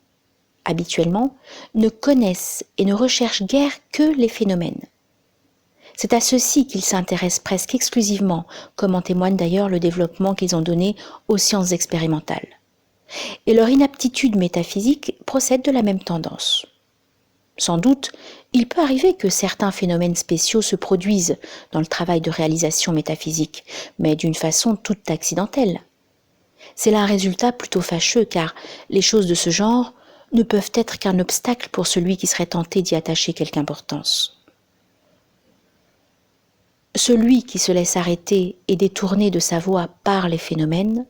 habituellement, ne connaissent et ne recherchent guère que les phénomènes. C'est à ceux-ci qu'ils s'intéressent presque exclusivement, comme en témoigne d'ailleurs le développement qu'ils ont donné aux sciences expérimentales. Et leur inaptitude métaphysique procède de la même tendance. Sans doute, il peut arriver que certains phénomènes spéciaux se produisent dans le travail de réalisation métaphysique, mais d'une façon toute accidentelle. C'est là un résultat plutôt fâcheux, car les choses de ce genre ne peuvent être qu'un obstacle pour celui qui serait tenté d'y attacher quelque importance. Celui qui se laisse arrêter et détourner de sa voie par les phénomènes,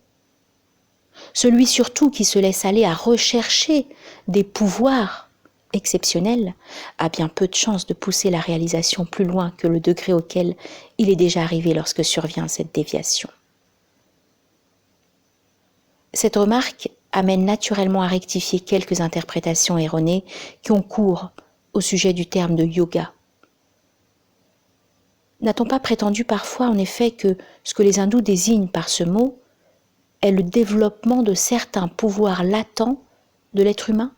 celui surtout qui se laisse aller à rechercher des pouvoirs exceptionnels, a bien peu de chances de pousser la réalisation plus loin que le degré auquel il est déjà arrivé lorsque survient cette déviation. Cette remarque amène naturellement à rectifier quelques interprétations erronées qui ont cours au sujet du terme de yoga. N'a-t-on pas prétendu parfois en effet que ce que les hindous désignent par ce mot est le développement de certains pouvoirs latents de l'être humain ?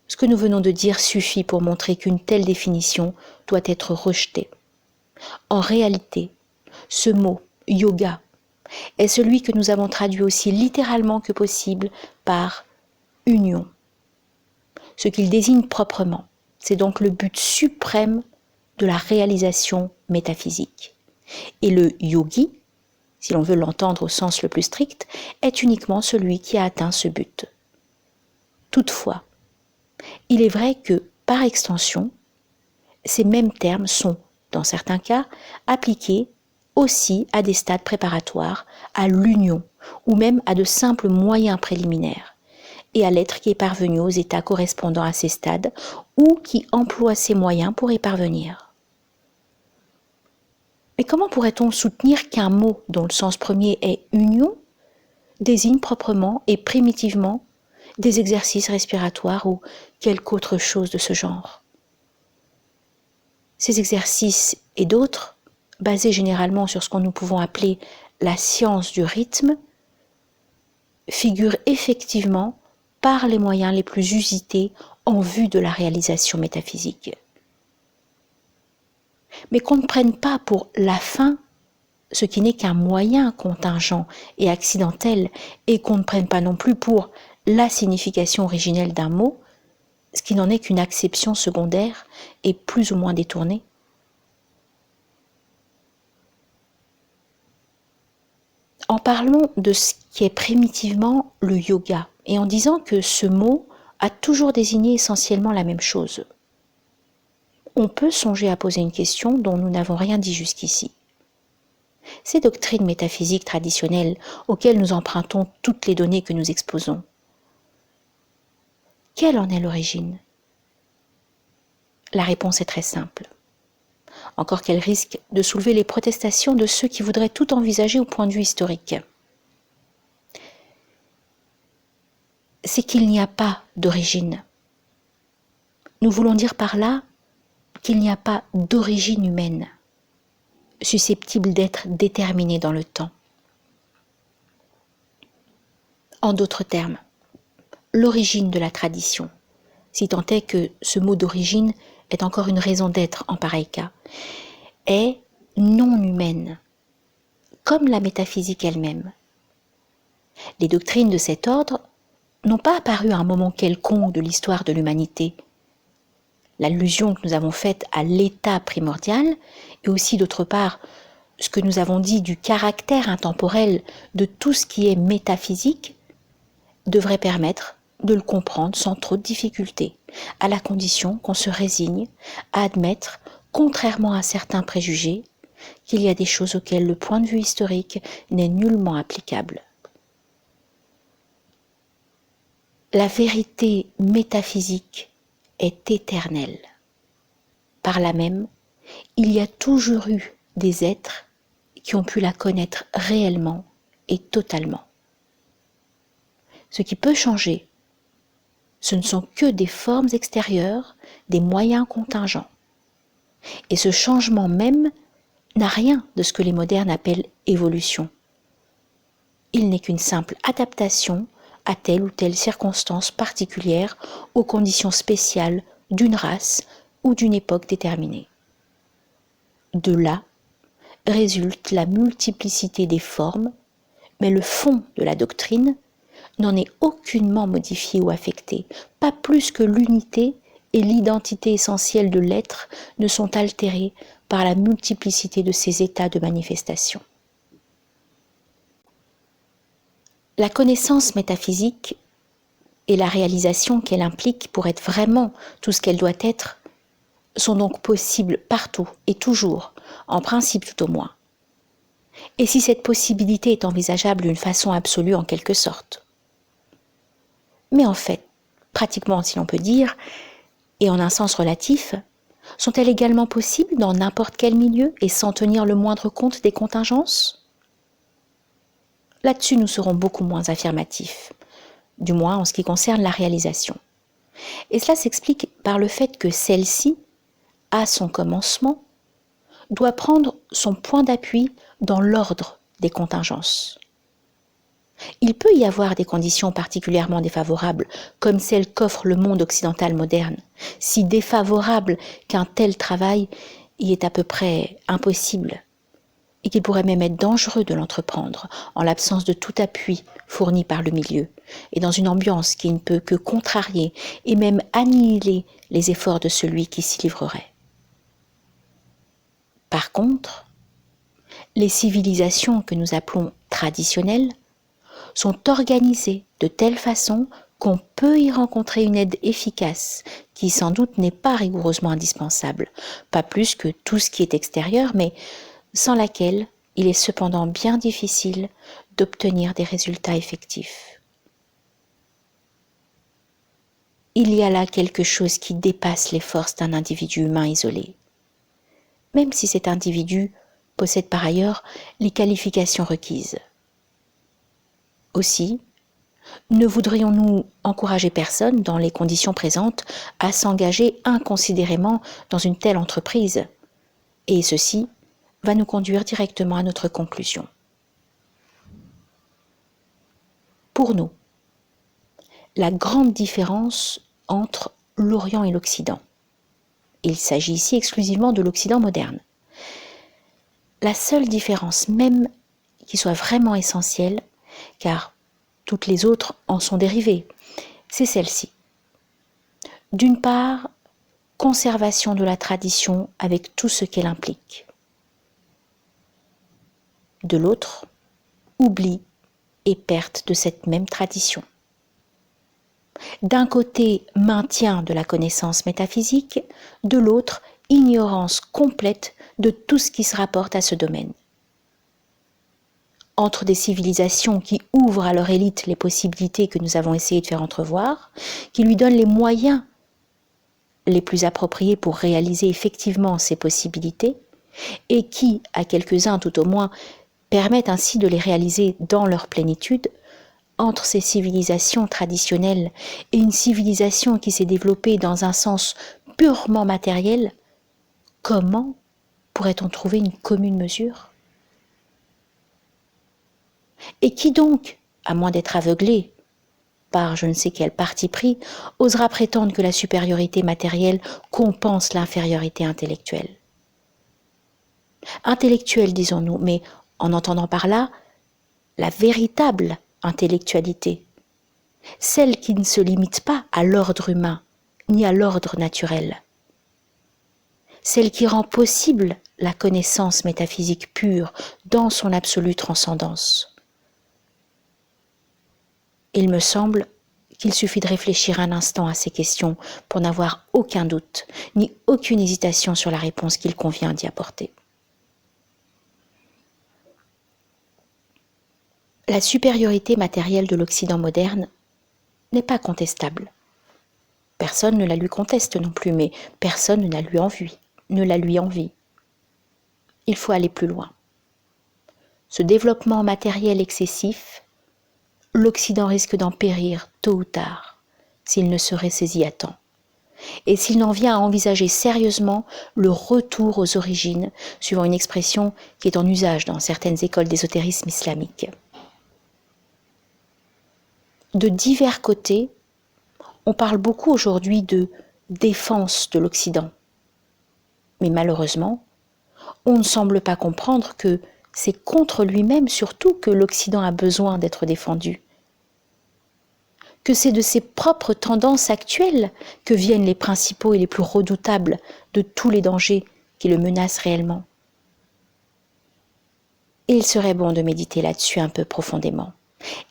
Ce que nous venons de dire suffit pour montrer qu'une telle définition doit être rejetée. En réalité, ce mot « yoga » est celui que nous avons traduit aussi littéralement que possible par « union ». Ce qu'il désigne proprement, c'est donc le but suprême de la réalisation métaphysique. Et le yogi, si l'on veut l'entendre au sens le plus strict, est uniquement celui qui a atteint ce but. Toutefois, il est vrai que, par extension, ces mêmes termes sont, dans certains cas, appliqués aussi à des stades préparatoires, à l'union, ou même à de simples moyens préliminaires, et à l'être qui est parvenu aux états correspondant à ces stades, ou qui emploie ces moyens pour y parvenir. Mais comment pourrait-on soutenir qu'un mot dont le sens premier est « union » désigne proprement et primitivement des exercices respiratoires ou quelque autre chose de ce genre ? Ces exercices et d'autres, basés généralement sur ce que nous pouvons appeler la science du rythme, figurent effectivement par les moyens les plus usités en vue de la réalisation métaphysique. Mais qu'on ne prenne pas pour la fin ce qui n'est qu'un moyen contingent et accidentel, et qu'on ne prenne pas non plus pour la signification originelle d'un mot, ce qui n'en est qu'une acception secondaire et plus ou moins détournée. En parlant de ce qui est primitivement le yoga, et en disant que ce mot a toujours désigné essentiellement la même chose, on peut songer à poser une question dont nous n'avons rien dit jusqu'ici. Ces doctrines métaphysiques traditionnelles auxquelles nous empruntons toutes les données que nous exposons, quelle en est l'origine ? La réponse est très simple, encore qu'elle risque de soulever les protestations de ceux qui voudraient tout envisager au point de vue historique. C'est qu'il n'y a pas d'origine. Nous voulons dire par là qu'il n'y a pas d'origine humaine, susceptible d'être déterminée dans le temps. En d'autres termes, l'origine de la tradition, si tant est que ce mot d'origine est encore une raison d'être en pareil cas, est non humaine, comme la métaphysique elle-même. Les doctrines de cet ordre n'ont pas apparu à un moment quelconque de l'histoire de l'humanité. L'allusion que nous avons faite à l'état primordial, et aussi d'autre part ce que nous avons dit du caractère intemporel de tout ce qui est métaphysique, devrait permettre de le comprendre sans trop de difficulté, à la condition qu'on se résigne à admettre, contrairement à certains préjugés, qu'il y a des choses auxquelles le point de vue historique n'est nullement applicable. La vérité métaphysique est éternelle. Par là même, il y a toujours eu des êtres qui ont pu la connaître réellement et totalement. Ce qui peut changer, ce ne sont que des formes extérieures, des moyens contingents. Et ce changement même n'a rien de ce que les modernes appellent évolution. Il n'est qu'une simple adaptation à telle ou telle circonstance particulière aux conditions spéciales d'une race ou d'une époque déterminée. De là résulte la multiplicité des formes, mais le fond de la doctrine n'en est aucunement modifié ou affecté, pas plus que l'unité et l'identité essentielle de l'être ne sont altérées par la multiplicité de ses états de manifestation. La connaissance métaphysique et la réalisation qu'elle implique pour être vraiment tout ce qu'elle doit être sont donc possibles partout et toujours, en principe tout au moins. Et si cette possibilité est envisageable d'une façon absolue en quelque sorte. Mais en fait, pratiquement si l'on peut dire, et en un sens relatif, sont-elles également possibles dans n'importe quel milieu et sans tenir le moindre compte des contingences ? Là-dessus, nous serons beaucoup moins affirmatifs, du moins en ce qui concerne la réalisation. Et cela s'explique par le fait que celle-ci à son commencement, doit prendre son point d'appui dans l'ordre des contingences. Il peut y avoir des conditions particulièrement défavorables, comme celles qu'offre le monde occidental moderne, si défavorables qu'un tel travail y est à peu près impossible, et qu'il pourrait même être dangereux de l'entreprendre en l'absence de tout appui fourni par le milieu, et dans une ambiance qui ne peut que contrarier et même annihiler les efforts de celui qui s'y livrerait. Par contre, les civilisations que nous appelons traditionnelles sont organisées de telle façon qu'on peut y rencontrer une aide efficace, qui sans doute n'est pas rigoureusement indispensable, pas plus que tout ce qui est extérieur, mais sans laquelle il est cependant bien difficile d'obtenir des résultats effectifs. Il y a là quelque chose qui dépasse les forces d'un individu humain isolé, même si cet individu possède par ailleurs les qualifications requises. Aussi, ne voudrions-nous encourager personne, dans les conditions présentes, à s'engager inconsidérément dans une telle entreprise, et ceci va nous conduire directement à notre conclusion. Pour nous, la grande différence entre l'Orient et l'Occident. Il s'agit ici exclusivement de l'Occident moderne. La seule différence, même qui soit vraiment essentielle, car toutes les autres en sont dérivées, c'est celle-ci. D'une part, conservation de la tradition avec tout ce qu'elle implique. De l'autre, oubli et perte de cette même tradition. D'un côté, maintien de la connaissance métaphysique, de l'autre, ignorance complète de tout ce qui se rapporte à ce domaine. Entre des civilisations qui ouvrent à leur élite les possibilités que nous avons essayé de faire entrevoir, qui lui donnent les moyens les plus appropriés pour réaliser effectivement ces possibilités, et qui, à quelques-uns tout au moins, permettent ainsi de les réaliser dans leur plénitude, entre ces civilisations traditionnelles et une civilisation qui s'est développée dans un sens purement matériel, comment pourrait-on trouver une commune mesure ? Et qui donc, à moins d'être aveuglé par je ne sais quel parti pris, osera prétendre que la supériorité matérielle compense l'infériorité intellectuelle ? Intellectuelle, disons-nous, mais en entendant par là la véritable intellectualité, celle qui ne se limite pas à l'ordre humain ni à l'ordre naturel, celle qui rend possible la connaissance métaphysique pure dans son absolue transcendance. Il me semble qu'il suffit de réfléchir un instant à ces questions pour n'avoir aucun doute ni aucune hésitation sur la réponse qu'il convient d'y apporter. La supériorité matérielle de l'Occident moderne n'est pas contestable. Personne ne la lui conteste non plus, mais personne ne la lui envie. Il faut aller plus loin. Ce développement matériel excessif, l'Occident risque d'en périr tôt ou tard, s'il ne se ressaisit à temps, et s'il n'en vient à envisager sérieusement le retour aux origines, suivant une expression qui est en usage dans certaines écoles d'ésotérisme islamique. De divers côtés, on parle beaucoup aujourd'hui de défense de l'Occident. Mais malheureusement, on ne semble pas comprendre que c'est contre lui-même surtout que l'Occident a besoin d'être défendu. Que c'est de ses propres tendances actuelles que viennent les principaux et les plus redoutables de tous les dangers qui le menacent réellement. Et il serait bon de méditer là-dessus un peu profondément.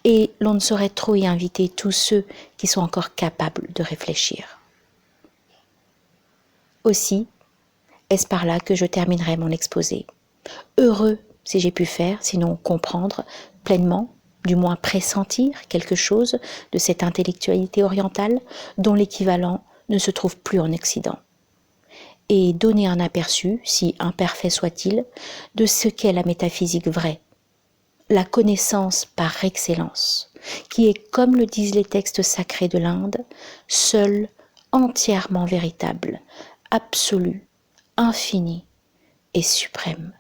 Et l'on ne saurait trop y inviter tous ceux qui sont encore capables de réfléchir. Aussi, est-ce par là que je terminerai mon exposé. Heureux si j'ai pu faire, sinon comprendre pleinement, du moins pressentir quelque chose de cette intellectualité orientale dont l'équivalent ne se trouve plus en Occident. Et donner un aperçu, si imparfait soit-il, de ce qu'est la métaphysique vraie, la connaissance par excellence, qui est, comme le disent les textes sacrés de l'Inde, seule, entièrement véritable, absolue, infini et suprême.